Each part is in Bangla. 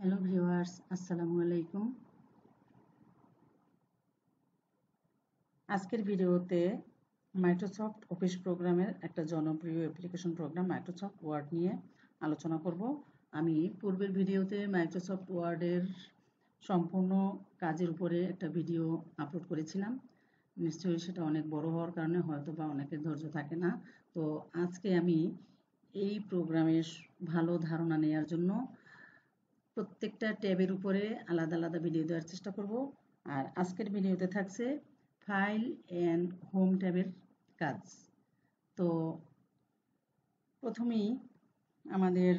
হ্যালো ভিউয়ার্স, আসসালামু আলাইকুম। আজকের ভিডিওতে মাইক্রোসফট অফিস প্রোগ্রামের একটা জনপ্রিয় অ্যাপ্লিকেশন প্রোগ্রাম মাইক্রোসফট ওয়ার্ড নিয়ে আলোচনা করব। আমি পূর্বের ভিডিওতে মাইক্রোসফট ওয়ার্ডের সম্পূর্ণ কাজের উপরে একটা ভিডিও আপলোড করেছিলাম। নিশ্চয়ই সেটা অনেক বড় হওয়ার কারণে হয়তো বা অনেকের ধৈর্য থাকে না। তো আজকে আমি এই প্রোগ্রামের ভালো ধারণা নেওয়ার জন্য প্রত্যেকটা ট্যাবের উপরে আলাদা আলাদা ভিডিও দেওয়ার চেষ্টা করব। আর আজকের ভিডিওতে থাকছে ফাইল অ্যান্ড হোম ট্যাবের কাজ। তো প্রথমেই আমাদের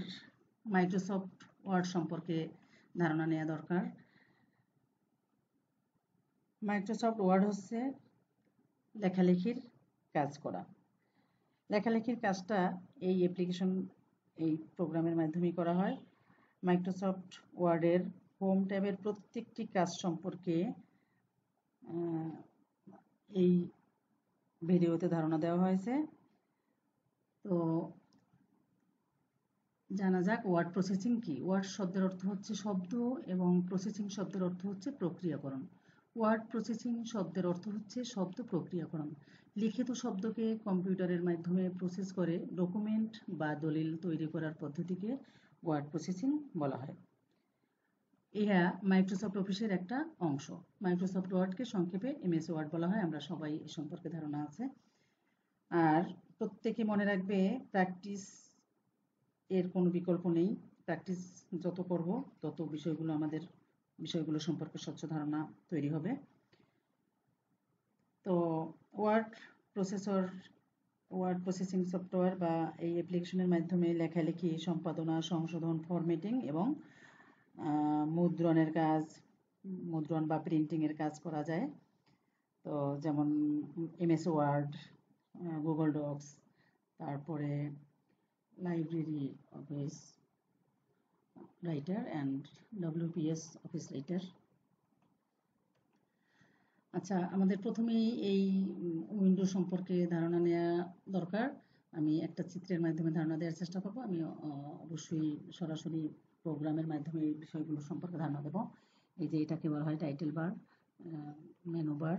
মাইক্রোসফট ওয়ার্ড সম্পর্কে ধারণা নেওয়া দরকার। মাইক্রোসফট ওয়ার্ড হচ্ছে লেখালেখির কাজ করা। লেখালেখির কাজটা এই অ্যাপ্লিকেশন এই প্রোগ্রামের মাধ্যমেই করা হয়। মাইক্রোসফট ওয়ার্ডের হোম ট্যাবের প্রত্যেকটি কাজ সম্পর্কে এই ভিডিওতে ধারণা দেওয়া হয়েছে। তো জানা যাক ওয়ার্ড প্রসেসিং কি। ওয়ার্ড শব্দের অর্থ হচ্ছে শব্দ এবং প্রসেসিং শব্দের অর্থ হচ্ছে প্রক্রিয়াকরণ। ওয়ার্ড প্রসেসিং শব্দের অর্থ হচ্ছে শব্দ প্রক্রিয়াকরণ। লিখিত শব্দকে কম্পিউটারের মাধ্যমে প্রসেস করে ডকুমেন্ট বা দলিল তৈরি করার পদ্ধতিকে ওয়ার্ড প্রসেসিং বলা হয়। ইহা মাইক্রোসফট অফিসের একটা অংশ। মাইক্রোসফট ওয়ার্ডকে সংক্ষেপে এমএস ওয়ার্ড বলা হয়। আমরা সবাই এ সম্পর্কে ধারণা আছে। আর প্রত্যেকে মনে রাখবে, প্র্যাকটিস এর কোনো বিকল্প নেই। প্র্যাকটিস যত করব তত বিষয়গুলো সম্পর্কে স্বচ্ছ ধারণা তৈরি হবে। তো ওয়ার্ড প্রসেসিং সফটওয়্যার বা এই অ্যাপ্লিকেশনের মাধ্যমে লেখালেখি, সম্পাদনা, সংশোধন, ফরম্যাটিং এবং মুদ্রণ বা প্রিন্টিংয়ের কাজ করা যায়। তো যেমন এমএস ওয়ার্ড, গুগল ডক্স, তারপরে library office writer and WPS office writer. আচ্ছা, আমাদের প্রথমেই এই উইন্ডো সম্পর্কে ধারণা নেওয়া দরকার। আমি একটা চিত্রের মাধ্যমে ধারণা দেওয়ার চেষ্টা করব। আমি অবশ্যই সরাসরি প্রোগ্রামের মাধ্যমে এই বিষয়গুলো সম্পর্কে ধারণা দেব। এই যে এটাকে বলা হয় টাইটেল বার, মেনু বার।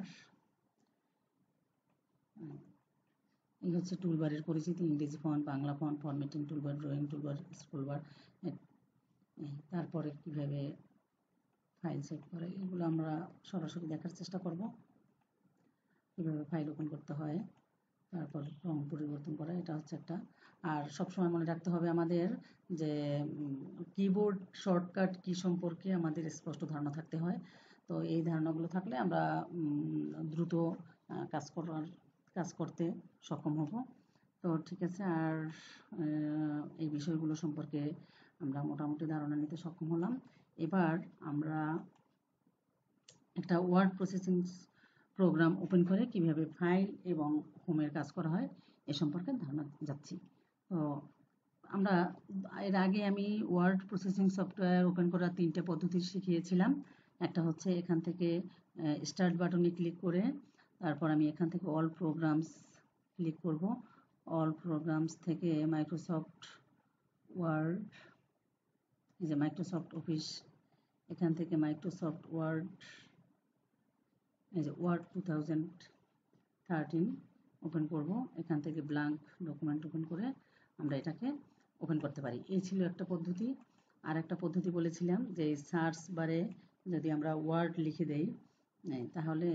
এই হচ্ছে টুলবারের পরিচিতি: ইংরেজি font, Bangla font, formatting toolbar, drawing toolbar, scroll বার। তারপরে কিভাবে ফাইল সেভ করে এগুলো আমরা সরাসরি দেখার চেষ্টা করব। কীভাবে ফাইল ওপেন করতে হয়, তারপর রং পরিবর্তন করা, এটা হচ্ছে একটা। আর সবসময় মনে রাখতে হবে আমাদের যে কিবোর্ড শর্টকাট কি সম্পর্কে আমাদের স্পষ্ট ধারণা থাকতে হয়। তো এই ধারণাগুলো থাকলে আমরা দ্রুত কাজ করতে সক্ষম হব। তো ঠিক আছে। আর এই বিষয়গুলো সম্পর্কে আমরা মোটামুটি ধারণা নিতে সক্ষম হলাম। এবার আমরা একটা ওয়ার্ড প্রসেসিং প্রোগ্রাম ওপেন করে কিভাবে ফাইল এবং হোমের কাজ করা হয় এ সম্পর্কে ধারণা যাচ্ছি। তো আমরা এর আগে আমি ওয়ার্ড প্রসেসিং সফটওয়্যার ওপেন করার 3টে পদ্ধতি শিখিয়েছিলাম। একটা হচ্ছে এখান থেকে স্টার্ট বাটনে ক্লিক করে তারপর আমি এখান থেকে অল প্রোগ্রামস ক্লিক করব। অল প্রোগ্রামস থেকে মাইক্রোসফট ওয়ার্ড, এই যে মাইক্রোসফট অফিস, এখান থেকে মাইক্রোসফট ওয়ার্ড, এই যে ওয়ার্ড 2013 ওপেন করব। এখান থেকে ব্ল্যাঙ্ক ডকুমেন্ট ওপেন করে আমরা এটাকে ওপেন করতে পারি। এই ছিল একটা পদ্ধতি। আর একটা পদ্ধতি বলেছিলাম যে সার্চ বারে যদি আমরা ওয়ার্ড লিখে দেই, তাহলে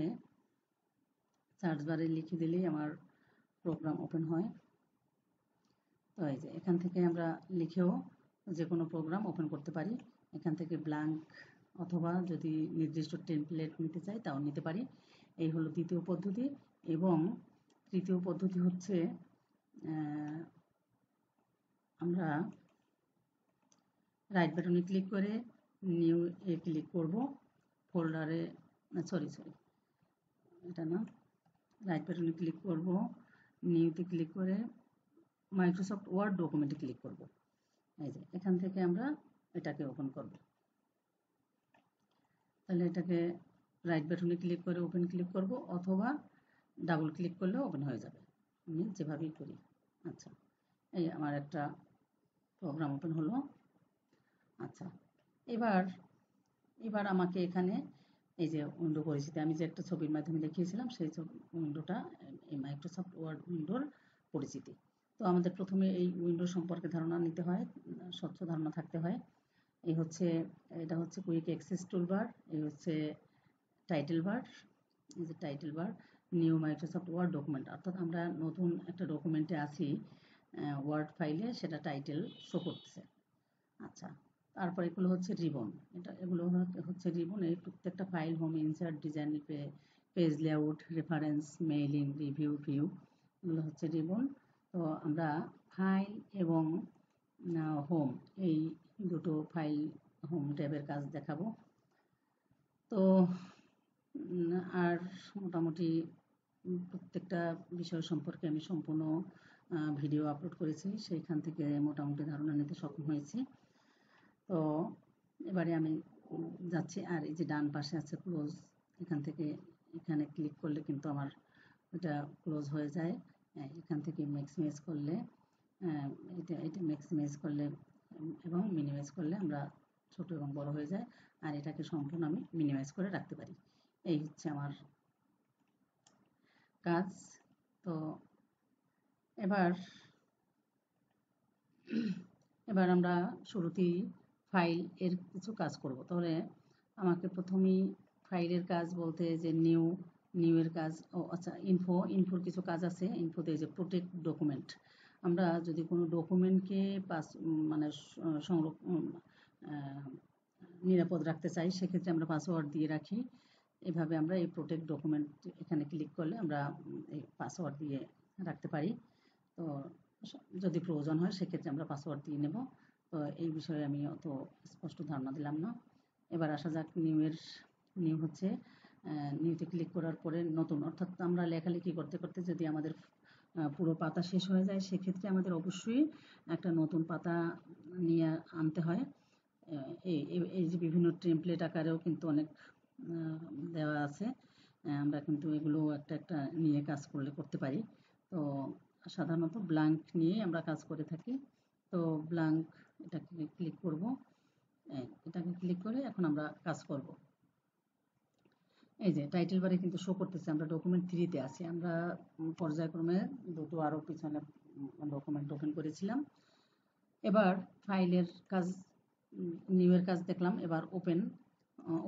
সার্চ বারে লিখে দিলেই আমার প্রোগ্রাম ওপেন হয়। তো এই যে এখান থেকে আমরা লিখেও যে কোনো প্রোগ্রাম ওপেন করতে পারি। এখান থেকে ব্ল্যাঙ্ক অথবা যদি নির্দিষ্ট টেমপ্লেট নিতে চাই তাও নিতে পারি। এই হলো দ্বিতীয় পদ্ধতি। এবং তৃতীয় পদ্ধতি হচ্ছে আমরা রাইট বাটনে ক্লিক করে নিউ এ ক্লিক করব। ফোল্ডারে সরি এটা না, রাইট বাটনে ক্লিক করব, নিউতে ক্লিক করে মাইক্রোসফট ওয়ার্ড ডকুমেন্টে ক্লিক করব। এই যে এখান থেকে আমরা এটাকে ওপেন করব। তাহলে এটাকে রাইট বাটনে ক্লিক করে ওপেন ক্লিক করব অথবা ডাবল ক্লিক করলেও ওপেন হয়ে যাবে, আমি যেভাবেই করি। আচ্ছা, এই আমার একটা প্রোগ্রাম ওপেন হলো। আচ্ছা, এবার এবার আমাকে এখানে এই যে উইন্ডো পরিচিতি আমি যে একটা ছবির মাধ্যমে দেখিয়েছিলাম সেই উইন্ডোটা এই মাইক্রোসফট ওয়ার্ড উইন্ডোর পরিচিতি। তো আমাদের প্রথমে এই উইন্ডো সম্পর্কে ধারণা নিতে হয়, স্বচ্ছ ধারণা থাকতে হয়। এটা হচ্ছে কুইক অ্যাক্সেস টুলবার, এই হচ্ছে টাইটেল বার, এই যে title bar, new Microsoft Word document, অর্থাৎ আমরা নতুন একটা ডকুমেন্টে আছি ওয়ার্ড ফাইলে, সেটা টাইটেল শো করতেছে। আচ্ছা, তারপর এগুলো হচ্ছে রিবন, এগুলো হচ্ছে রিবন। এই প্রত্যেকটা file, home, insert, design, page layout, reference, mailing, review, view, এগুলো হচ্ছে রিবন। তো আমরা ফাইল এবং হোম, এই দুটো ফাইল হোম ট্যাবের কাজ দেখাবো। তো আর মোটামুটি প্রত্যেকটা বিষয় সম্পর্কে আমি সম্পূর্ণ ভিডিও আপলোড করেছি, সেইখান থেকে মোটামুটি ধারণা নিতে সক্ষম হয়েছি। তো এবারে আমি যাচ্ছি, আর এই যে ডান পাশে আছে ক্লোজ, এখানে ক্লিক করলে কিন্তু আমার এটা ক্লোজ হয়ে যায়। এখান থেকে ম্যাক্সিমাইজ করলে এটা ম্যাক্সিমাইজ করলে এবং মিনিমাইজ করলে আমরা ছোট এবং বড় হয়ে যায়, আর এটাকে সম্পূর্ণ আমি মিনিমাইজ করে রাখতে পারি। এই হচ্ছে আমার কাজ। তো এবার আমরা শুরুতেই ফাইল এর কিছু কাজ করব। তাহলে আমাকে প্রথমেই ফাইলের কাজ বলতে যে নিউ এর কাজ, আচ্ছা, ইনফোর কিছু কাজ আছে। ইনফোতে যে প্রোটেক্ট ডকুমেন্ট, আমরা যদি কোনো ডকুমেন্টকে মানে নিরাপদ রাখতে চাই, সেক্ষেত্রে আমরা পাসওয়ার্ড দিয়ে রাখি। এভাবে আমরা এই প্রোটেক্ট ডকুমেন্ট এখানে ক্লিক করলে আমরা এই পাসওয়ার্ড দিয়ে রাখতে পারি। তো যদি প্রয়োজন হয় সেক্ষেত্রে আমরা পাসওয়ার্ড দিয়ে নেব। তো এই বিষয়ে আমি অত স্পষ্ট ধারণা দিলাম না। এবার আসা যাক নিউ হচ্ছে নিউতে ক্লিক করার পরে নতুন, অর্থাৎ আমরা লেখালেখি করতে করতে যদি আমাদের পুরো পাতা শেষ হয়ে যায়, সেক্ষেত্রে আমাদের অবশ্যই একটা নতুন পাতা নিয়ে আনতে হয়। এই যে বিভিন্ন টেমপ্লেট আকারেও কিন্তু অনেক দেওয়া আছে, আমরা কিন্তু এগুলো একটা একটা নিয়ে কাজ করতে পারি। তো সাধারণত ব্ল্যাঙ্ক নিয়ে আমরা কাজ করে থাকি। তো ব্ল্যাঙ্ক, এটাকে ক্লিক করব, এটাকে ক্লিক করে এখন আমরা কাজ করব। এই যে টাইটেল বারে কিন্তু শো করতেছে আমরা ডকুমেন্ট 3-তে আছি। আমরা পর্যায়ক্রমে দুটো আরও পিছনে ডকুমেন্ট ওপেন করেছিলাম। এবার ফাইলের কাজ, নিউ এর কাজ দেখলাম। এবার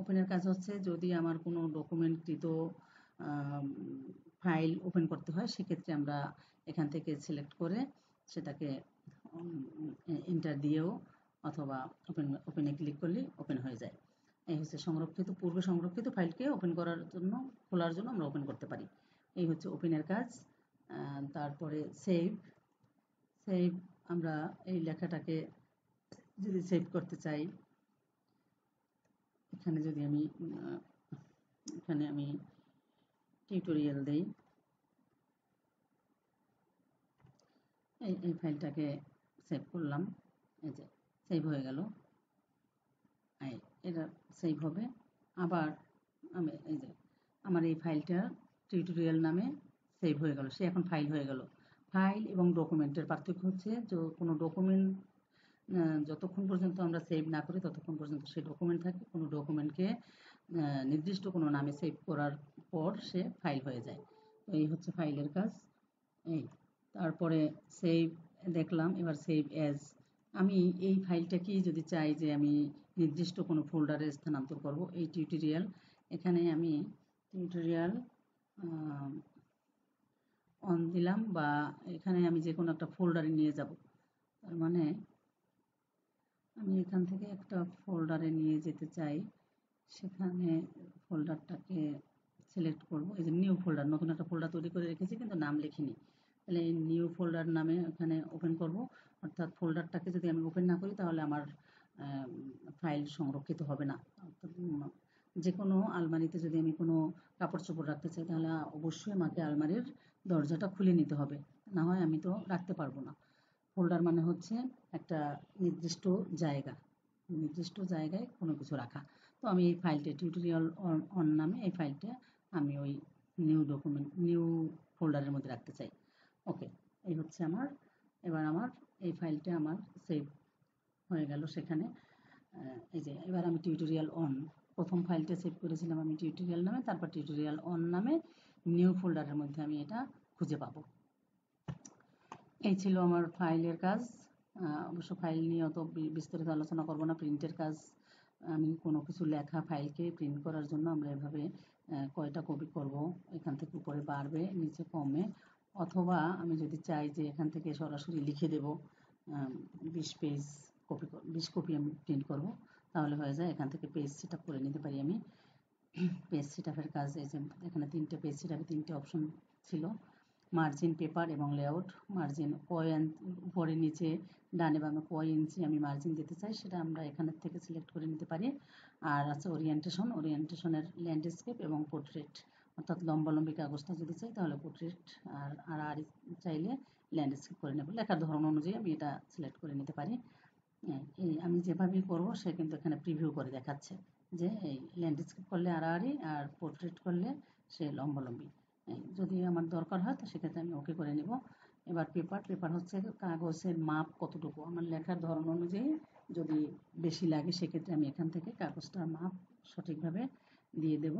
ওপেনের কাজ হচ্ছে যদি আমার কোনো ডকুমেন্টকৃত ফাইল ওপেন করতে হয়, সেক্ষেত্রে আমরা এখান থেকে সিলেক্ট করে সেটাকে এন্টার দিয়েও অথবা ওপেনে ক্লিক করলেই ওপেন হয়ে যায়। এই হচ্ছে পূর্বে সংরক্ষিত ফাইলকে খোলার জন্য আমরা ওপেন করতে পারি। এই হচ্ছে ওপেনের কাজ। তারপরে সেভ, আমরা এই লেখাটাকে যদি সেভ করতে চাই, এখানে আমি টিউটোরিয়াল দেই, এই ফাইলটাকে সেভ করলাম, এই যে সেভ হয়ে গেল। এটা সেভ হবে। আবার এই যে আমার এই ফাইলটা টিউটোরিয়াল নামে সেভ হয়ে গেল, সে এখন ফাইল হয়ে গেল। ফাইল এবং ডকুমেন্টের পার্থক্য হচ্ছে যে কোনো ডকুমেন্ট যতক্ষণ পর্যন্ত আমরা সেভ না করি ততক্ষণ পর্যন্ত সেই ডকুমেন্ট থাকে। কোনো ডকুমেন্টকে নির্দিষ্ট কোনো নামে সেভ করার পর সে ফাইল হয়ে যায়। তো এই হচ্ছে ফাইলের কাজ। তারপরে সেভ দেখলাম। এবার সেভ অ্যাজ, আমি এই ফাইলটাকেই যদি চাই যে আমি নির্দিষ্ট কোনো ফোল্ডারে স্থানান্তর করব, এই টিউটোরিয়াল, এখানে আমি টিউটোরিয়াল অন দিলাম, বা এখানে আমি যে কোনো একটা ফোল্ডারে নিয়ে যাব। তার মানে আমি এখান থেকে একটা ফোল্ডারে নিয়ে যেতে চাই, সেখানে ফোল্ডারটাকে সিলেক্ট করব। এই যে নিউ ফোল্ডার, নতুন একটা ফোল্ডার তৈরি করে রেখেছি কিন্তু নাম লিখিনি। তাহলে এই নিউ ফোল্ডার নামে এখানে ওপেন করব। অর্থাৎ ফোল্ডারটাকে যদি আমি ওপেন না করি তাহলে আমার ফাইল সংরক্ষিত হবে না। যে কোনো আলমারিতে যদি আমি কোনো কাপড় চোপড় রাখতে চাই, তাহলে অবশ্যই আমাকে আলমারির দরজাটা খুলে নিতে হবে, না হয় আমি তো রাখতে পারবো না। ফোল্ডার মানে হচ্ছে একটা নির্দিষ্ট জায়গায় কোনো কিছু রাখা। তো আমি এই ফাইলটা টিউটোরিয়াল অন নামে এই ফাইলটা আমি ওই নিউ ফোল্ডারের মধ্যে রাখতে চাই। ওকে, এই হচ্ছে এবার আমার এই ফাইলটা আমার সেভ হয়ে গেল সেখানে। এই যে এবার আমি টিউটোরিয়াল অন, প্রথম ফাইলটা সেভ করেছিলাম আমি টিউটোরিয়াল নামে, তারপর টিউটোরিয়াল অন নামে নিউ ফোল্ডারের মধ্যে আমি এটা খুঁজে পাবো। এই ছিল আমার ফাইলের কাজ। অবশ্য ফাইল নিয়ে অত বিস্তারিত আলোচনা করব না। প্রিন্টের কাজ, আমি কোনো কিছু লেখা ফাইলকে প্রিন্ট করার জন্য আমরা এভাবে কয়টা কপি করব, এখান থেকে উপরে বাড়বে নিচে কমে, অথবা আমি যদি চাই যে এখান থেকে সরাসরি লিখে দেব 20 পেজ কপি, 20 কপি আমি প্রিন্ট করব, তাহলে হয়ে যায়। এখান থেকে পেজ সেট আপ করে নিতে পারি আমি। পেজ সেট আপের কাজ, এই যে এখানে 3টে পেজ সেট আপে 3টে অপশন ছিল, মার্জিন, পেপার এবং লেআউট। মার্জিন উপরে নিচে ডানে বামে কয় ইঞ্চি আমি মার্জিন দিতে চাই সেটা আমরা এখানের থেকে সিলেক্ট করে নিতে পারি। আর আছে ওরিয়েন্টেশন, ওরিয়েন্টেশনের ল্যান্ডস্কেপ এবং পোর্ট্রেট, অর্থাৎ লম্বালম্বি কাগজটা যদি চাই তাহলে পোর্ট্রেট, আর চাইলে ল্যান্ডস্কেপ করে নেব। লেখার ধরন অনুযায়ী আমি এটা সিলেক্ট করে নিতে পারি। এই আমি যেভাবেই করব সে কিন্তু এখানে প্রিভিউ করে দেখাচ্ছে যে এই ল্যান্ডস্কেপ করলে আড়াআড়ি আর পোর্ট্রেট করলে সে লম্বালম্বি। যদি আমার দরকার হয় তো সেক্ষেত্রে আমি ওকে করে নেব। এবার পেপার হচ্ছে কাগজের মাপ কতটুকু, আমার লেখার ধরন অনুযায়ী যদি বেশি লাগে সেক্ষেত্রে আমি এখান থেকে কাগজটার মাপ সঠিকভাবে দিয়ে দেব।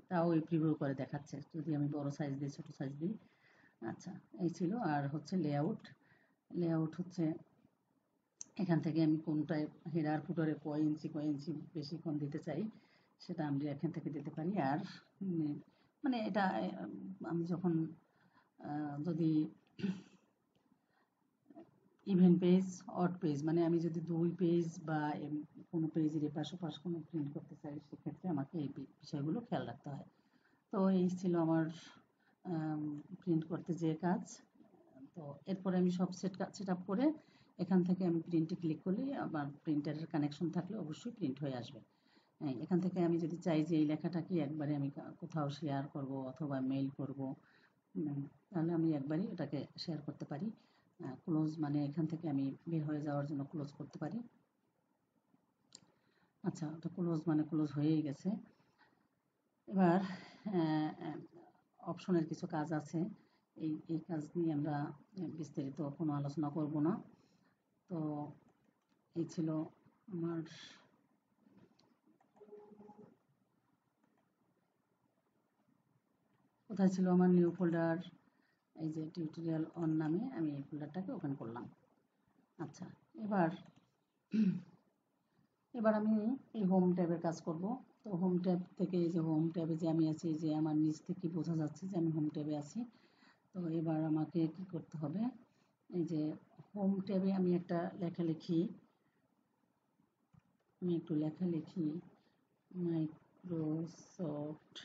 তাও এই প্রিভিউ করে দেখাচ্ছে যদি আমি বড় সাইজ দিই ছোটো সাইজ দিই। আচ্ছা, এই ছিল। আর হচ্ছে লেআউট হচ্ছে এখান থেকে আমি কোনটায় হেডার ফুটারে কয় ইঞ্চি বেশি কম দিতে চাই সেটা আমি এখান থেকে দিতে পারি। আর মানে এটা আমি যখন যদি ইভেন পেজ, অড পেজ, মানে আমি যদি 2 পেজ বা কোনো পেজের এপাশ ওপাশ কোনো প্রিন্ট করতে চাই সেক্ষেত্রে আমাকে এই বিষয়গুলো খেয়াল রাখতে হয়। তো এই ছিল আমার প্রিন্ট করতে যে কাজ। তো এরপরে আমি সব সেট আপ করে এখান থেকে আমি প্রিন্টে ক্লিক করলে আমার প্রিন্টারের কানেকশন থাকলে অবশ্যই প্রিন্ট হয়ে আসবে। এখান থেকে আমি যদি চাই যে এই লেখাটাকে একবারে আমি কোথাও শেয়ার করব অথবা মেইল করব, তাহলে আমি একবারই এটাকে শেয়ার করতে পারি। ক্লোজ মানে এখান থেকে আমি বের হয়ে যাওয়ার জন্য ক্লোজ করতে পারি। আচ্ছা, ওটা ক্লোজ মানে ক্লোজ হয়েই গেছে। এবার অপশনের কিছু কাজ আছে, এই কাজ নিয়ে আমরা বিস্তারিত কোনো আলোচনা করব না। তো এই ছিল আমার কোথায় ছিল আমার নিউ ফোল্ডার, এই যে টিউটোরিয়াল অন নামে আমি এই ফোল্ডারটাকে ওপেন করলাম। আচ্ছা, এবার আমি এই হোম ট্যাবের কাজ করব। তো হোম ট্যাব থেকে এই যে হোম ট্যাবে যে আমি আছি, যে আমার নিচ থেকে বোঝা যাচ্ছে যে আমি হোম ট্যাবে আছি। তো এবার আমাকে কি করতে হবে, এই যে হোম ট্যাবে আমি একটা লেখালেখি, মাইক্রোসফট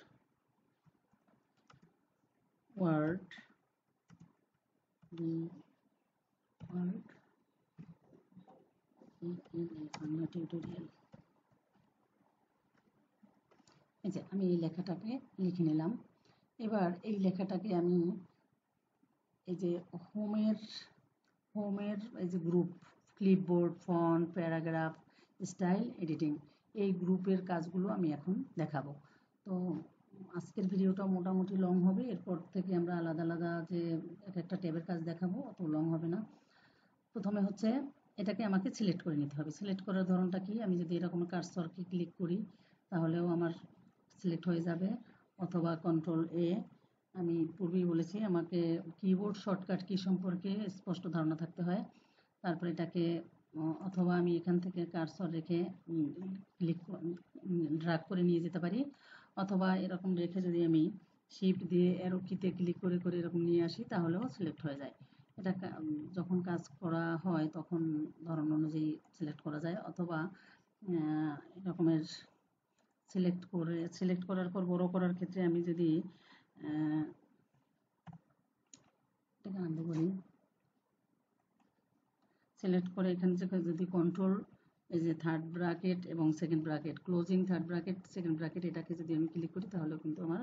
ওয়ার্ড বাংলা টিউটোরিয়াল, এই যে আমি এই লেখাটাকে লিখে নিলাম। এবার এই লেখাটাকে আমি এই যে হোমের এই যে group, clipboard, font, paragraph, style, editing, এই গ্রুপের কাজগুলো আমি এখন দেখাবো। তো আজকের ভিডিওটা মোটামুটি লং হবে, এরপর থেকে আমরা আলাদা আলাদা যে এক একটা ট্যাবের কাজ দেখাবো, অত লং হবে না। প্রথমে হচ্ছে এটাকে আমাকে সিলেক্ট করে নিতে হবে। সিলেক্ট করার ধরনটা কি, আমি যদি এরকম কার্সরকে ক্লিক করি তাহলেও আমার সিলেক্ট হয়ে যাবে, অথবা কন্ট্রোল এ। আমি পূর্বেই বলেছি আমাকে কিবোর্ড শর্টকাট কি সম্পর্কে স্পষ্ট ধারণা থাকতে হয়। তারপরে এটাকে অথবা আমি এখান থেকে কার্সর রেখে ক্লিক ড্র্যাগ করে নিয়ে যেতে পারি, অথবা এরকম রেখে যদি আমি শিফট দিয়ে অ্যারো কিতে ক্লিক করে করে এরকম নিয়ে আসি তাহলেও সিলেক্ট হয়ে যায়। এটা যখন কাজ করা হয় তখন ধরন অনুযায়ী সিলেক্ট করা যায়, অথবা এরকমের সিলেক্ট করার পর বড় করার ক্ষেত্রে আমি যদি এটাকে আনতে বলি, সিলেক্ট করে এখান থেকে যদি কন্ট্রোল এই যে থার্ড ব্র্যাকেট এবং second bracket, closing third bracket second bracket, এটাকে যদি আমি ক্লিক করি তাহলেও কিন্তু আমার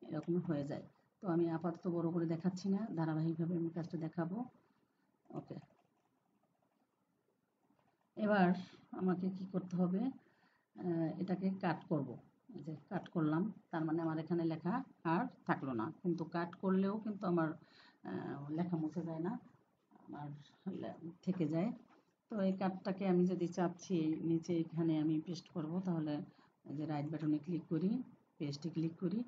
এরকম হয়ে যায়। তো আমি আপাতত বড় করে দেখাচ্ছি না, ধারাবাহিকভাবে আমি কাজটা দেখাবো। ওকে, এবার আমাকে কি করতে হবে, এটাকে কাট করব। এই যে কাট করলাম, তার মানে আমার এখানে লেখা আর থাকলো না, কিন্তু কাট করলেও কিন্তু আমার লেখা মুছে যায় না, আমার থেকে যায়। তো এই কার্ডটাকে আমি যদি চাচ্ছি নিচে এখানে আমি পেস্ট করব, তাহলে যে রাইট বাটনে ক্লিক করি, পেস্টে ক্লিক করি,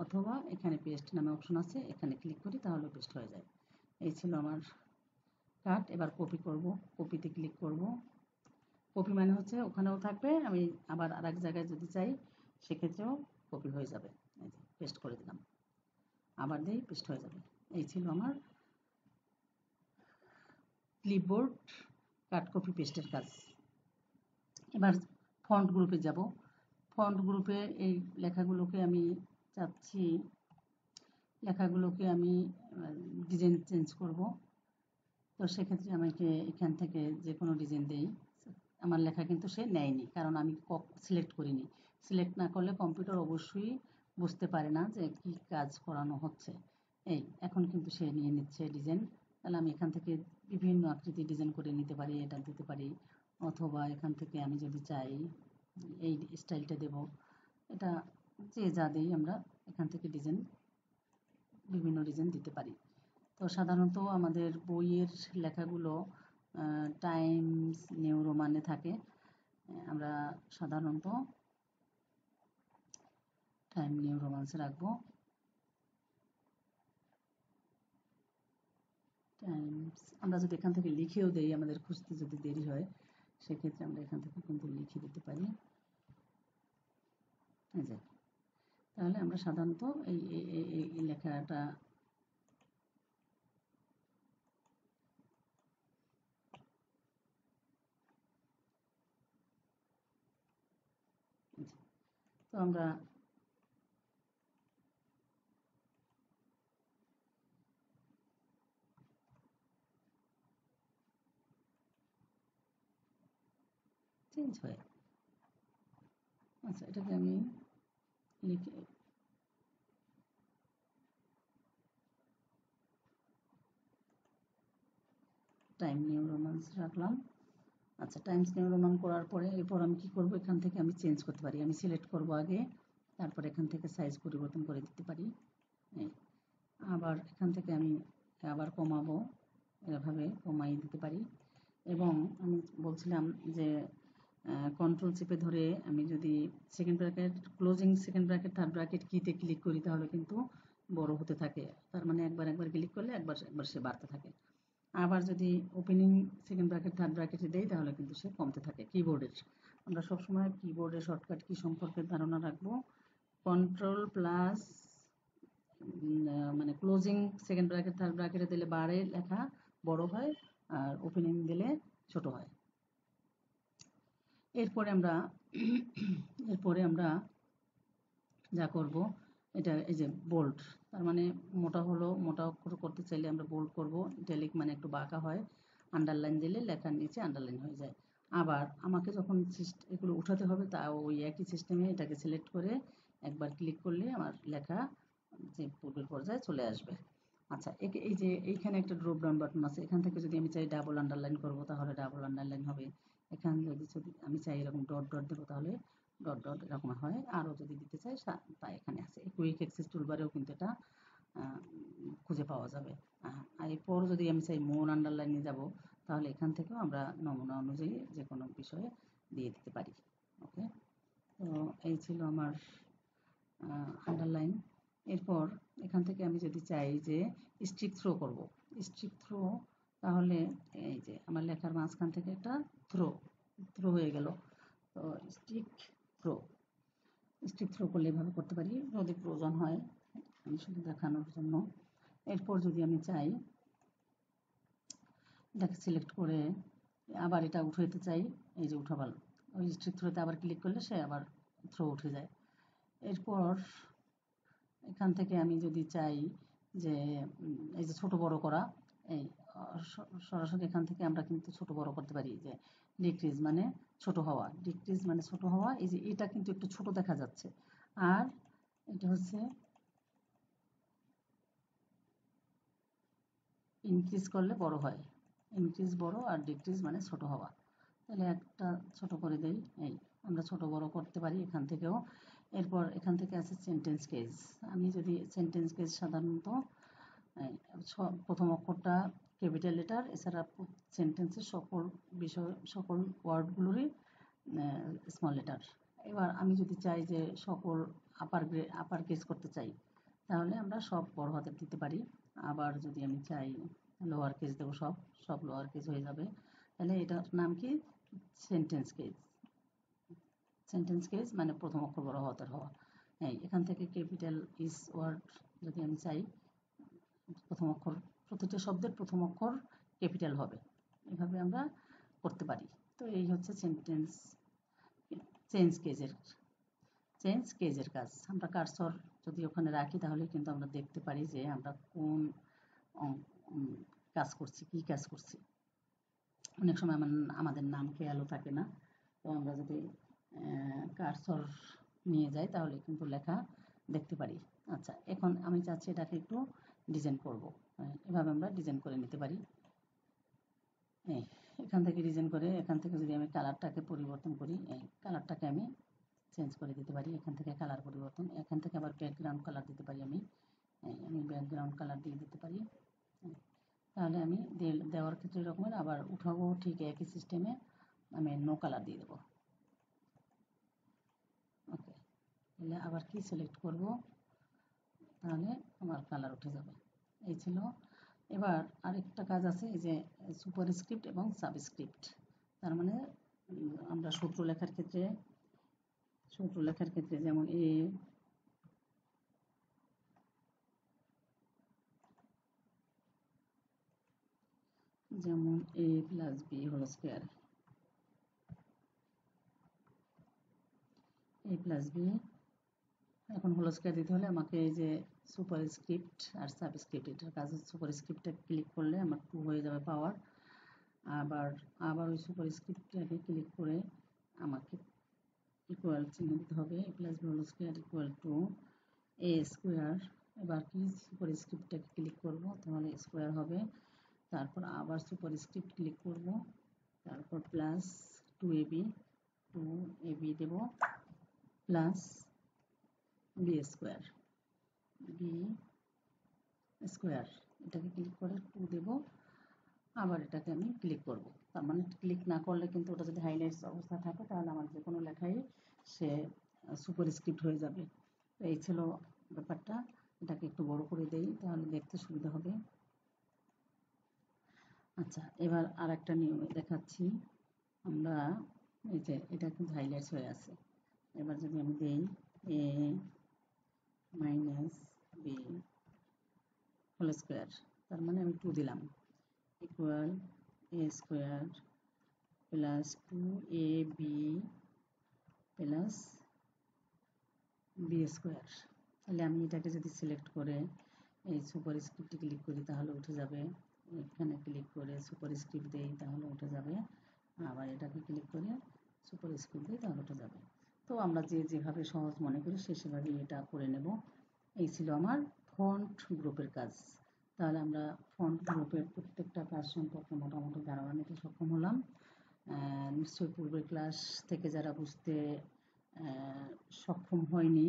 অথবা এখানে পেস্ট নামে অপশন আছে, এখানে ক্লিক করি, তাহলে পেস্ট হয়ে যায়। এই ছিল আমার কার্ড। এবার কপি করব, কপিতে ক্লিক করব। কপি মানে হচ্ছে ওখানেও থাকবে, আমি আবার আরেক জায়গায় যদি চাই সেক্ষেত্রেও কপি হয়ে যাবে। এই যে পেস্ট করে দিলাম, আবার দিই, পেস্ট হয়ে যাবে। এই ছিল আমার ক্লিপবোর্ড কাট কপি পেস্টের কাজ। এবার ফন্ট গ্রুপে যাব। ফন্ট গ্রুপে এই লেখাগুলোকে আমি চাচ্ছি, লেখাগুলোকে আমি ডিজাইন চেঞ্জ করব। তো সেক্ষেত্রে আমাকে এখান থেকে যে কোনো ডিজাইন দেই। আমার লেখা কিন্তু সে নেয়নি, কারণ আমি সিলেক্ট করিনি। সিলেক্ট না করলে কম্পিউটার অবশ্যই বুঝতে পারে না যে কি কাজ করানো হচ্ছে। এই এখন কিন্তু সে নিয়ে নিচ্ছে ডিজাইন। তাহলে আমি এখান থেকে বিভিন্ন আকৃতি ডিজাইন করে নিতে পারি, এটা দিতে পারি, অথবা এখান থেকে আমি যদি চাই এই স্টাইলটা দেব। এটা যে যা দেই আমরা এখান থেকে ডিজাইন, বিভিন্ন ডিজাইন দিতে পারি। তো সাধারণত আমাদের বইয়ের লেখাগুলো টাইমস নিউ রোমানে থাকে। আমরা সাধারণত টাইম নিউ রোমান্সে রাখবো। টাইমস আমরা যদি এখান থেকে লিখেও দেই, আমাদের খুঁজতে যদি দেরি হয়, সেক্ষেত্রে আমরা এখান থেকে কিন্তু লিখে দিতে পারি। এই যে, তাহলে আমরা সাধারণত এই লেখাটা তো আমরা চেঞ্জ হয়। আচ্ছা, এটাকে আমি লিখে টাইম নিউ রোমান্স রাখলাম। আচ্ছা, টাইমস নিউ রোমান করার পরে এরপর আমি কি করব, এখান থেকে আমি চেঞ্জ করতে পারি। আমি সিলেক্ট করব আগে, তারপর এখান থেকে সাইজ পরিবর্তন করে দিতে পারি। আবার এখান থেকে আমি আবার কমাবো, এভাবে কমাই দিতে পারি। এবং আমি বলছিলাম যে কন্ট্রোল চেপে ধরে আমি যদি second bracket, closing second bracket, third bracket কিতে ক্লিক করি, তাহলে কিন্তু বড় হতে থাকে। তার মানে একবার ক্লিক করলে একবার সে বাড়তে থাকে। আবার যদি ওপেনিং সেকেন্ড ব্র্যাকেট, থার্ড ব্র্যাকেটে দেই, তাহলে কিন্তু সে কমতে থাকে। কিবোর্ডের আমরা সবসময় কিবোর্ডের শর্টকাট কি সম্পর্কে ধারণা রাখবো। কন্ট্রোল প্লাস মানে ক্লোজিং সেকেন্ড ব্র্যাকেট, থার্ড ব্র্যাকেটে দিলে বাড়ে, লেখা বড় হয়, আর ওপেনিং দিলে ছোট হয়। এরপরে আমরা যা করব, এটা এই যে বোল্ড, তার মানে মোটা হলো, মোটা অক্ষর করতে চাইলে আমরা বোল্ড করব। ইটালিক মানে একটু বাঁকা হয়, আন্ডারলাইন দিলে লেখার নিচে আন্ডারলাইন হয়ে যায়। আবার আমাকে যখন এগুলো উঠাতে হবে, তা ওই একই সিস্টেমে এটাকে সিলেক্ট করে একবার ক্লিক করলে আমার লেখা যে পূর্বের পর্যায়ে চলে আসবে। আচ্ছা, এই যে এইখানে একটা ড্রপ ডাউন বাটন আছে, এখান থেকে যদি আমি চাই ডাবল আন্ডারলাইন করব, তাহলে ডাবল আন্ডারলাইন হবে। এখানে যদি আমি চাই এরকম ডট ডট দেবো, তাহলে ডট ডট এরকম হয়। আরও যদি দিতে চাই তা এখানে আছে। কুইক অ্যাক্সেস টুলবারেও কিন্তু এটা খুঁজে পাওয়া যাবে। আর এরপর যদি আমি চাই মোর আন্ডারলাইনে যাব, তাহলে এখান থেকেও আমরা নমুনা অনুযায়ী যে কোনো বিষয়ে দিয়ে দিতে পারি। ওকে, তো এই ছিল আমার আন্ডারলাইন। এরপর এখান থেকে আমি যদি চাই যে স্ট্রিক থ্রো করব, স্ট্রিক থ্রো, তাহলে এই যে আমার লেখার মাঝখান থেকে একটা থ্রো হয়ে গেল। তো স্ট্রিক থ্রো করলে এভাবে করতে পারি যদি প্রয়োজন হয়, আমি শুধু দেখানোর জন্য। এরপর যদি আমি চাই এটাকে সিলেক্ট করে আবার এটা উঠাইতে চাই, এই যে উঠাবার, ওই স্ট্রিক থ্রোতে আবার ক্লিক করলে সে আবার থ্রো উঠে যায়। এরপর এখান থেকে আমি যদি চাই যে এই যে ছোট বড় করা, এই সরাসরি এখান থেকে আমরা কিন্তু ছোট বড় করতে পারি। যে ডিক্রিজ মানে ছোট হওয়া, ডিক্রিজ মানে ছোট হওয়া। এই যে এটা কিন্তু একটু ছোট দেখা যাচ্ছে, আর এটা হচ্ছে ইনক্রিজ করলে বড় হয়। ইনক্রিজ বড়, আর ডিক্রিজ মানে ছোট হওয়া। তাহলে একটা ছোট করে দেই, এই আমরা ছোট বড় করতে পারি এখান থেকেও। এরপর এখান থেকে আছে সেন্টেন্স কেস। আমি যদি সেন্টেন্স কেস সাধারণত প্রথম অক্ষরটা ক্যাপিটাল লেটার, এছাড়া সেন্টেন্সের সকল বিষয় সকল ওয়ার্ডগুলোরই স্মল লেটার। এবার আমি যদি চাই যে সকল আপার কেস করতে চাই, তাহলে আমরা সব বড় হাতের দিতে পারি। আবার যদি আমি চাই লোয়ার কেস দেবো, সব লোয়ার কেস হয়ে যাবে। তাহলে এটার নাম কি? Sentence case. সেন্টেন্স কেস মানে প্রথম অক্ষর বড় হাতের হওয়া। হ্যাঁ, এখান থেকে ক্যাপিটাল ইস ওয়ার্ড যদি আমি চাই, প্রথম অক্ষর, প্রতিটা শব্দের প্রথম অক্ষর ক্যাপিটাল হবে, এভাবে আমরা করতে পারি। তো এই হচ্ছে চেঞ্জ কেজের কাজ। আমরা কার্সর যদি ওখানে রাখি, তাহলে কিন্তু আমরা দেখতে পারি যে আমরা কোন কাজ করছি, কি কাজ করছি। অনেক সময় আমাদের নাম খেয়ালও থাকে না, তো আমরা যদি কার্সর নিয়ে যাই তাহলে কিন্তু লেখা দেখতে পারি। আচ্ছা, এখন আমি চাচ্ছি এটাকে একটু ডিজাইন করব। এভাবে আমরা ডিজাইন করে নিতে পারি। এখান থেকে ডিজাইন করে, এখান থেকে যদি আমি কালারটাকে পরিবর্তন করি, এই কালারটাকে আমি চেঞ্জ করে দিতে পারি। এখান থেকে কালার পরিবর্তন, এখান থেকে আবার ব্যাকগ্রাউন্ড কালার দিতে পারি। আমি ব্যাকগ্রাউন্ড কালার দিয়ে দিতে পারি। তাহলে আমি দেওয়ার ক্ষেত্রে এরকমের, আবার উঠাবো ঠিক একই সিস্টেমে আমি নো কালার দিয়ে দেবো। ওকে, তাহলে আবার কি সিলেক্ট করব, তাহলে আমার কালার উঠে যাবে। এই ছিল। এবার আরেকটা কাজ আছে, এই যে সুপারস্ক্রিপ্ট এবং সাবস্ক্রিপ্ট। তার মানে আমরা সূত্র লেখার ক্ষেত্রে যেমন a plus B whole square, a plus B, এখন হোল স্কয়ার দিতে হলে আমাকে এই যে সুপারস্ক্রিপ্ট আর সাবস্ক্রিপ্ট, এটার কাজ হচ্ছে সুপারস্ক্রিপ্টে ক্লিক করলে আমার 2 হয়ে যাবে পাওয়ার। আবার ওই সুপারস্ক্রিপ্টটাকে ক্লিক করে আমাকে ইকুয়াল চিহ্ন দিতে হবে। a plus B whole square equal to a square. এবার কি সুপারস্ক্রিপ্টটাকে ক্লিক করব, তাহলে স্কয়ার হবে। তারপর আবার সুপারস্ক্রিপ্ট ক্লিক করব, তারপর প্লাস 2ab দেব, প্লাস বি স্কয়ার এটাকে ক্লিক করে 2 দেব, আবার এটাকে আমি ক্লিক করব। তার মানে ক্লিক না করলে কিন্তু ওটা যদি হাইলাইটস অবস্থা থাকে, তাহলে আমার যে কোনো লেখাই সে সুপারস্ক্রিপ্ট হয়ে যাবে। তো এই ছিল ব্যাপারটা। এটাকে একটু বড় করে দেই, তাহলে দেখতে সুবিধা হবে। আচ্ছা, এবার আর একটা নিয়ম দেখাচ্ছি। আমরা এই যে এটা কিন্তু হাইলাইটস হয়ে আছে। এবার যদি আমি দেই a minus B whole square, তার মানে আমি 2 দিলাম, equal a square plus 2ab plus B square. তাহলে আমি এটাকে যদি সিলেক্ট করে এই সুপারস্ক্রিপ্টে ক্লিক করি, তাহলে উঠে যাবে। এখানে ক্লিক করে সুপারস্ক্রিপ্ট দেই, তাহলে উঠে যাবে। আবার এটাকে ক্লিক করে সুপারস্ক্রিপ্ট দিই, তাহলে উঠে যাবে। তো আমরা যেভাবে সহজ মনে করি সেভাবেই এটা করে নেব। এই ছিল আমার ফন্ট গ্রুপের কাজ। তাহলে আমরা ফন্ট গ্রুপের প্রত্যেকটা কাজ সম্পর্কে মোটামুটি ধারণা নিতে সক্ষম হলাম। নিশ্চয়ই পূর্বের ক্লাস থেকে যারা বুঝতে সক্ষম হয়নি,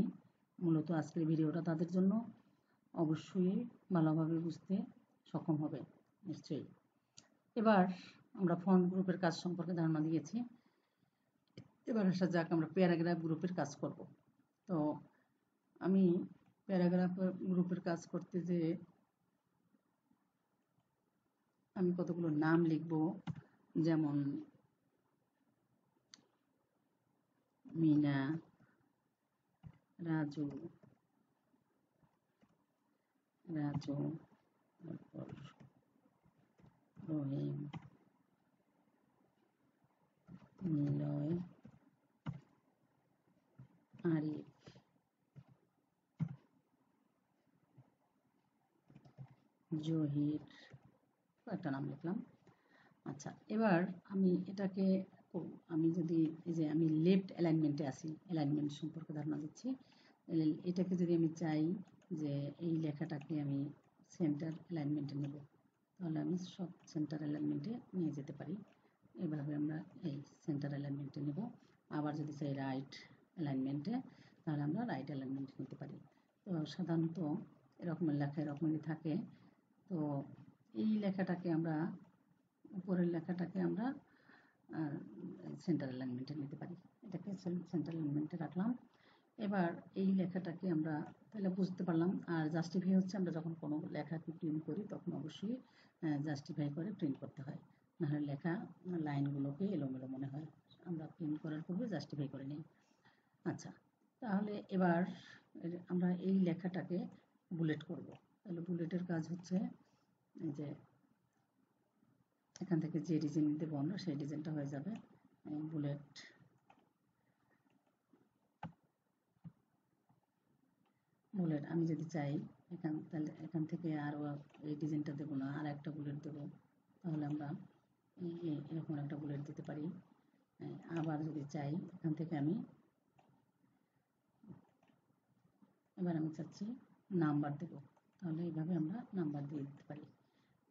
মূলত আজকের ভিডিওটা তাদের জন্য অবশ্যই ভালোভাবে বুঝতে সক্ষম হবে নিশ্চয়ই। এবার আমরা ফন্ট গ্রুপের কাজ সম্পর্কে ধারণা দিয়েছি। এবার আসা যাক আমরা প্যারাগ্রাফ গ্রুপের কাজ করব। তো আমি প্যারাগ্রাফ গ্রুপের কাজ করতে যে আমি কতগুলো নাম লিখব, যেমন মিনা, রাজু, তারপর রহিম, নিলয়, আরিফ, জহির, একটা নাম লিখলাম। আচ্ছা, এবার আমি এটাকে আমি যদি এই যে আমি লেফট অ্যালাইনমেন্টে আছি, অ্যালাইনমেন্ট সম্পর্কে ধারণা দিচ্ছি। এটাকে যদি আমি চাই যে এই লেখাটাকে আমি সেন্টার অ্যালাইনমেন্টে নেব, তাহলে আমি সব সেন্টার অ্যালাইনমেন্টে নিয়ে যেতে পারি। এভাবে আমরা এই সেন্টার অ্যালাইনমেন্টে নেব। আবার যদি চাই রাইট অ্যালাইনমেন্টে, তাহলে আমরা রাইট অ্যালাইনমেন্টে নিতে পারি। তো সাধারণত এরকমের লেখা এরকমই থাকে। তো এই লেখাটাকে আমরা উপরের লেখাটাকে আমরা সেন্টার অ্যালাইনমেন্টে নিতে পারি। এটাকে সেন্টার অ্যালাইনমেন্টে রাখলাম। এবার এই লেখাটাকে আমরা তাহলে বুঝতে পারলাম। আর জাস্টিফাই হচ্ছে আমরা যখন কোনো লেখাকে প্রিন্ট করি তখন অবশ্যই জাস্টিফাই করে প্রিন্ট করতে হয়, নাহলে লেখা লাইনগুলোকে এলোমেলো মনে হয়। আমরা প্রিন্ট করার পূর্বে জাস্টিফাই করে নিই। আচ্ছা, তাহলে এবার আমরা এই লেখাটাকে বুলেট করব। তাহলে বুলেটের কাজ হচ্ছে যে এখান থেকে যে ডিজাইন দেব আমরা সেই ডিজাইনটা হয়ে যাবে বুলেট। বুলেট আমি যদি চাই তাহলে এখান থেকে আরও এই ডিজাইনটা দেবো না, আর একটা বুলেট দেবো, তাহলে আমরা এরকম একটা বুলেট দিতে পারি। আবার যদি চাই এখান থেকে এবার আমি চাচ্ছি নাম্বার দেব, তাহলে এইভাবে আমরা নাম্বার দিয়ে দিতে পারি।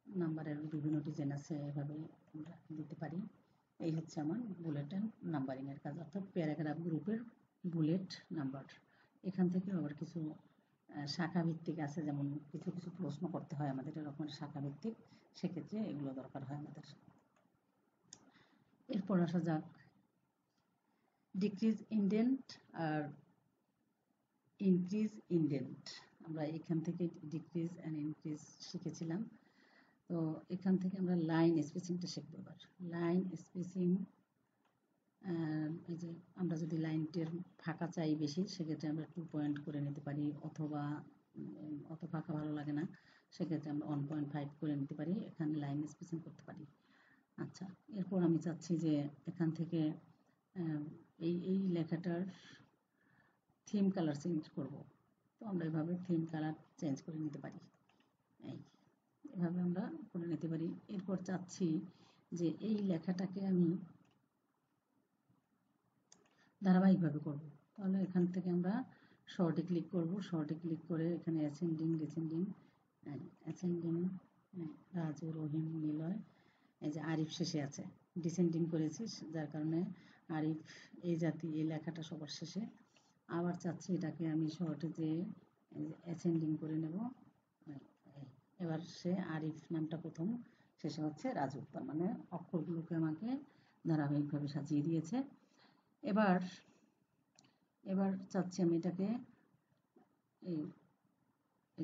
নাম্বারের বিভিন্ন ডিজাইন আছে, এভাবে আমরা দিতে পারি। এই হচ্ছে আমার বুলেট অ্যান্ড নাম্বারিংয়ের কাজ, অর্থাৎ প্যারাগ্রাফ গ্রুপের বুলেট নাম্বার। এখান থেকে আবার কিছু শাখা ভিত্তিক আছে, যেমন কিছু কিছু প্রশ্ন করতে হয় আমাদের এরকম শাখা ভিত্তিক, সেক্ষেত্রে এগুলো দরকার হয় আমাদের। এরপর আসা যাক ডিক্রিজ ইনডেন্ট আর ইনক্রিজ ইনডেন্ট। আমরা এখান থেকে ডিক্রিজ অ্যান্ড ইনক্রিজ শিখেছিলাম। তো এখান থেকে আমরা লাইন স্পেসিংটা শিখবো। এবার লাইন স্পেসিং, এই যে আমরা যদি লাইনটির ফাঁকা চাই বেশি, সেক্ষেত্রে আমরা 2 পয়েন্ট করে নিতে পারি, অথবা অত ফাঁকা ভালো লাগে না, সেক্ষেত্রে আমরা 1.5 করে নিতে পারি। এখানে লাইন স্পেসিং করতে পারি। আচ্ছা, এরপর আমি চাচ্ছি যে এখান থেকে এই লেখাটার থিম কালার চেঞ্জ করব। তো আমরা এভাবে থিম কালার চেঞ্জ করে নিতে পারি, এভাবে আমরা করে নিতে পারি। এরপর চাচ্ছি যে এই লেখাটাকে আমি ধারাবাহিকভাবে করব, তাহলে এখান থেকে আমরা শর্টে ক্লিক করব। শর্টে ক্লিক করে এখানে অ্যাসেন্ডিং ডিসেন্ডিং রাজু রহিম নিলয়, এই যে আরিফ শেষে আছে, ডিসেন্ডিং করেছি যার কারণে আরিফ এই জাতি এই লেখাটা সবার শেষে। আবার চাচ্ছি এটাকে আমি শর্টে যে অ্যাসেন্ডিং করে নেব। এবার সে আরিফ নামটা প্রথম, শেষে হচ্ছে রাজু, তার মানে অক্ষরগুলোকে আমাকে ধারাবাহিকভাবে সাজিয়ে দিয়েছে। এবার চাচ্ছি আমি এটাকে এই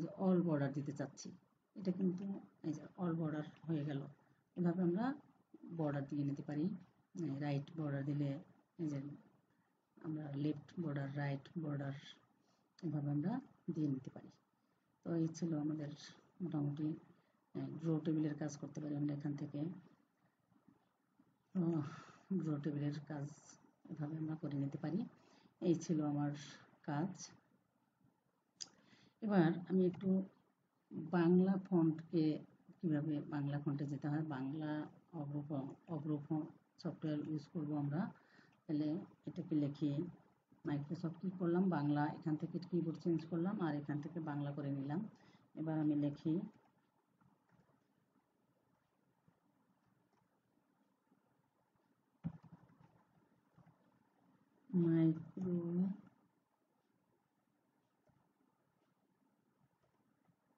যে অল বর্ডার দিতে চাচ্ছি। এটা কিন্তু এই যে অল বর্ডার হয়ে গেল। এভাবে আমরা বর্ডার দিয়ে নিতে পারি। রাইট বর্ডার দিলে এই যে আমরা লেফট বর্ডার, রাইট বর্ডার, এভাবে আমরা দিয়ে নিতে পারি। তো এই ছিল আমাদের মোটামুটি ড্র টেবিলের কাজ করতে পারি আমরা এখান থেকে। ড্র টেবিলের কাজ এভাবে আমরা করে নিতে পারি। এই ছিল আমার কাজ। এবার আমি একটু বাংলা ফন্টকে কিভাবে বাংলা ফন্টে যেতে হয়, বাংলা অগ্রফ সফটওয়্যার ইউজ করব আমরা। তাহলে এটাকে লিখি মাইক্রোসফট, কি করলাম বাংলা, এখান থেকে কিবোর্ড চেঞ্জ করলাম আর এখান থেকে বাংলা করে নিলাম। এবার আমি লিখি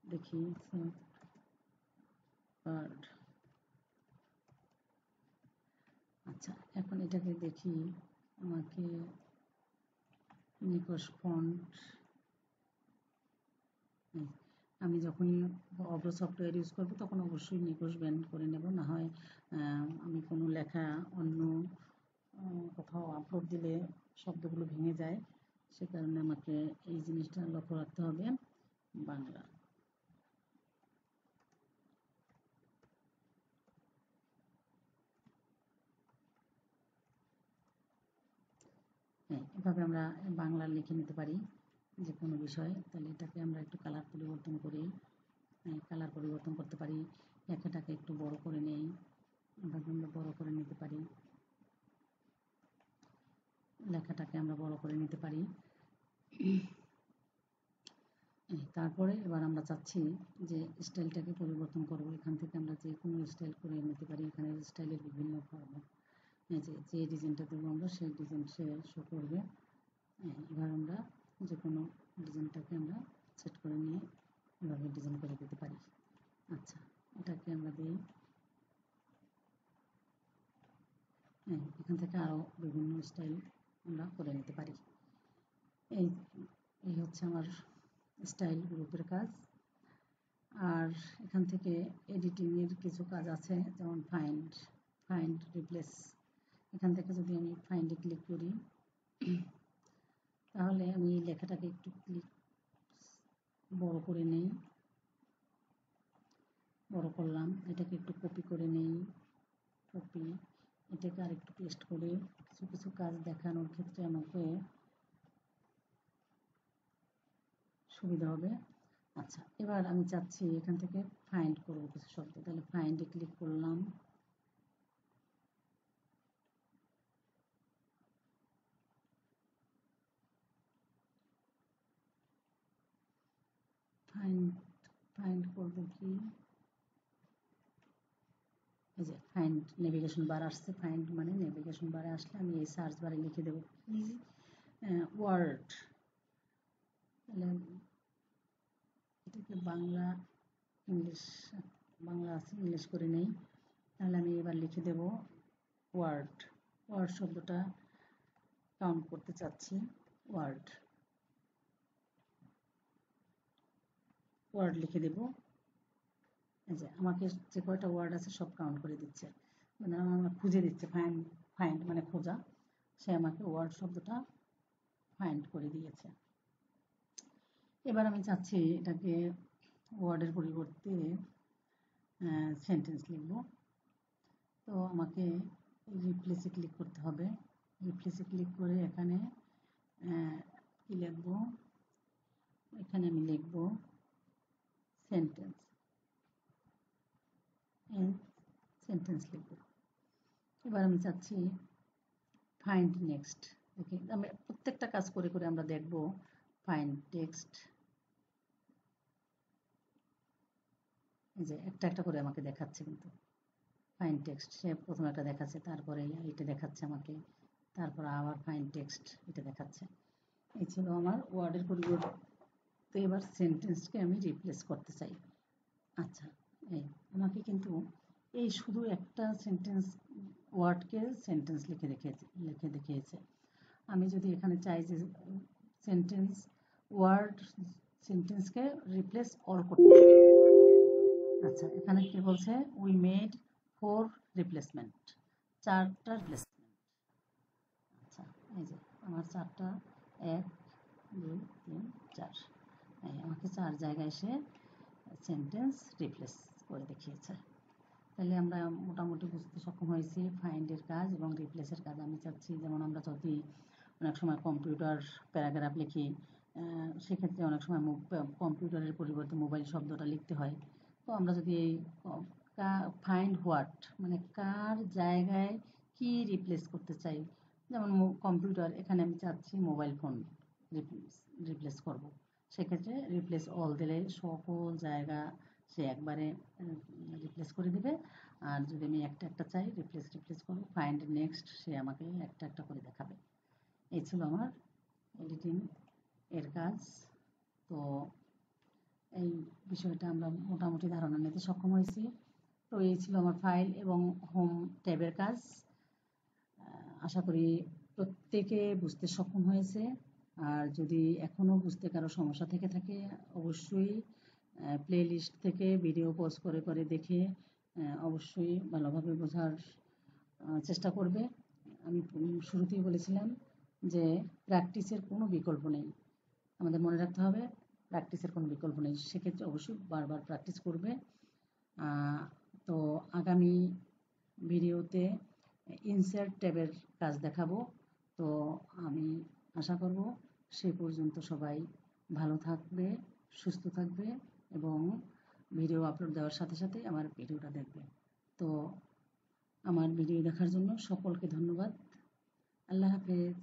দেখি আচ্ছা, এখন এটাকে দেখি আমাকে নিকোশ ফন্ট, আমি যখনই অগ্র সফটওয়্যার ইউজ করব তখন অবশ্যই নিকোশ ব্যান্ড করে নেব, না হয় আমি কোনো লেখা অন্য কোথাও আপলোড দিলে শব্দগুলো ভেঙে যায়, সে কারণে আমাকে এই জিনিসটা লক্ষ্য রাখতে হবে। বাংলা এভাবে আমরা বাংলা লিখে নিতে পারি যে কোনো বিষয়। তাহলে এটাকে আমরা একটু কালার পরিবর্তন করি, কালার পরিবর্তন করতে পারি। লেখাটাকে একটু বড় করে নেই, এভাবে আমরা বড় করে নিতে পারি, লেখাটাকে আমরা বড় করে নিতে পারি। তারপরে এবার আমরা চাচ্ছি যে স্টাইলটাকে পরিবর্তন করব। এখান থেকে আমরা যে কোনো স্টাইল করে নিতে পারি। এখানে স্টাইলের বিভিন্ন ফরম্যাট, যে ডিজাইনটা দেবো আমরা সেই ডিজাইন সে শো করবে। এবার আমরা যে কোনো ডিজাইনটাকে আমরা সেট করে নিয়ে এভাবে ডিজাইন করে দিতে পারি। আচ্ছা, এটাকে আমরা দিই। হ্যাঁ, এখান থেকে আরও বিভিন্ন স্টাইল আমরা করে নিতে পারি। এই এই হচ্ছে আমার স্টাইল গ্রুপের কাজ। আর এখান থেকে এডিটিংয়ের কিছু কাজ আছে, যেমন ফাইন্ড রিপ্লেস। এখান থেকে যদি আমি ফাইন্ডে ক্লিক করি, তাহলে আমি এই লেখাটাকে একটু বড় করে নেই, বড় করলাম। এটাকে একটু কপি করে নেই, কপি। এটাকে আর একটু পেস্ট করে কিছু কিছু কাজ দেখানোর ক্ষেত্রে আমাকে সুবিধা হবে। আচ্ছা, এবার আমি চাচ্ছি এখান থেকে ফাইন্ড করবো কিছু শব্দ, তাহলে ফাইন্ডে ক্লিক করলাম। ফাইন্ড করব কি, এই যে ফাইন্ড নেভিগেশন বার আসছে। ফাইন্ড মানে নেভিগেশন বারে আসলে আমি এই সার্চ বারে লিখে দেবো কি ওয়ার্ড। তাহলে এটাকে বাংলা ইংলিশ, বাংলা আছে ইংলিশ করে নেই। তাহলে আমি এবার লিখে দেব ওয়ার্ড। ওয়ার্ড শব্দটা কাউন্ট করতে চাচ্ছি। ওয়ার্ড লিখে দেব। এই যে আমাকে যে কয়টা ওয়ার্ড আছে সব কাউন্ট করে দিচ্ছে, মানে আমার খুঁজে দিচ্ছে। ফাইন্ড মানে খোঁজা, সে আমাকে ওয়ার্ড শব্দটা ফাইন্ড করে দিয়েছে। এবার আমি চাচ্ছি এটাকে ওয়ার্ডের পরিবর্তে সেন্টেন্স লিখব। তো আমাকে রিপ্লেসে ক্লিক করতে হবে। রিপ্লেসে ক্লিক করে এখানে কি লিখব, এখানে আমি লিখব সেন্টেন্স। সেন্টেন্স লিখব। এবার আমি চাচ্ছি ফাইন্ড নেক্সট। দেখি আমি প্রত্যেকটা কাজ করে করে আমরা দেখব। ফাইন্ড টেক্সট, এই যে একটা একটা করে আমাকে দেখাচ্ছে, কিন্তু ফাইন্ড টেক্সট সে প্রথমে একটা দেখাচ্ছে, তারপরে এটা দেখাচ্ছে আমাকে, তারপর আবার ফাইন্ড টেক্সট এটা দেখাচ্ছে। এই ছিল আমার ওয়ার্ডের পরিবর্তে এবার সেন্টেন্সকে আমি রিপ্লেস করতে চাই। আচ্ছা, এই আমাকে কিন্তু এই শুধু একটা সেন্টেন্স, ওয়ার্ডকে সেন্টেন্স লিখে দেখিয়েছে। আমি যদি এখানে চাই যে সেন্টেন্স ওয়ার্ড সেন্টেন্সকে রিপ্লেস অল করতে, আচ্ছা এখানে কি বলছে, উই মেড 4 রিপ্লেসমেন্ট, 4টা রিপ্লেসমেন্ট। আচ্ছা, এই যে আমার 4টা, 1 2 3 4, আমাকে 4 জায়গায় এসে সেন্টেন্স রিপ্লেস করে দেখিয়েছে। তাহলে আমরা মোটামুটি বুঝতে সক্ষম হয়েছি ফাইন্ডের কাজ এবং রিপ্লেসের কাজ। আমি চাচ্ছি যেমন আমরা যদি অনেক সময় কম্পিউটার প্যারাগ্রাফ লিখি, সেক্ষেত্রে অনেক সময় কম্পিউটারের পরিবর্তে মোবাইল শব্দটা লিখতে হয়। তো আমরা যদি এই ফাইন্ড হোয়াট মানে কার জায়গায় কি রিপ্লেস করতে চাই, যেমন কম্পিউটার, এখানে আমি চাচ্ছি মোবাইল ফোন রিপ্লেস করব। সেক্ষেত্রে রিপ্লেস অল দিলে সকল জায়গা সে একবারে রিপ্লেস করে দেবে। আর যদি আমি একটা একটা চাই রিপ্লেস করবো, ফাইন্ড নেক্সট, সে আমাকে একটা একটা করে দেখাবে। এই ছিল আমার এডিটিং এর কাজ। তো এই বিষয়টা আমরা মোটামুটি ধারণা নিতে সক্ষম হয়েছি। তো এই ছিল আমার ফাইল এবং হোম ট্যাবের কাজ। আশা করি প্রত্যেকে বুঝতে সক্ষম হয়েছে। আর যদি এখনও বুঝতে কারো সমস্যা থেকে থাকে, অবশ্যই প্লে লিস্ট থেকে ভিডিও পজ করে করে দেখে অবশ্যই ভালোভাবে বোঝার চেষ্টা করবে। আমি শুরুতেই বলেছিলাম যে প্র্যাকটিসের কোনো বিকল্প নেই, আমাদের মনে রাখতে হবে প্র্যাকটিসের কোনো বিকল্প নেই। সেক্ষেত্রে অবশ্যই বারবার প্র্যাকটিস করবে। তো আগামী ভিডিওতে ইনসার্ট ট্যাবের কাজ দেখাবো। তো আমি আশা করব সে পর্যন্ত সবাই ভালো থাকবে, সুস্থ থাকবে এবং ভিডিও আপলোড দেওয়ার সাথে সাথে আমার ভিডিওটা দেখবে। তো আমার ভিডিও দেখার জন্য সকলকে ধন্যবাদ। আল্লাহ হাফেজ।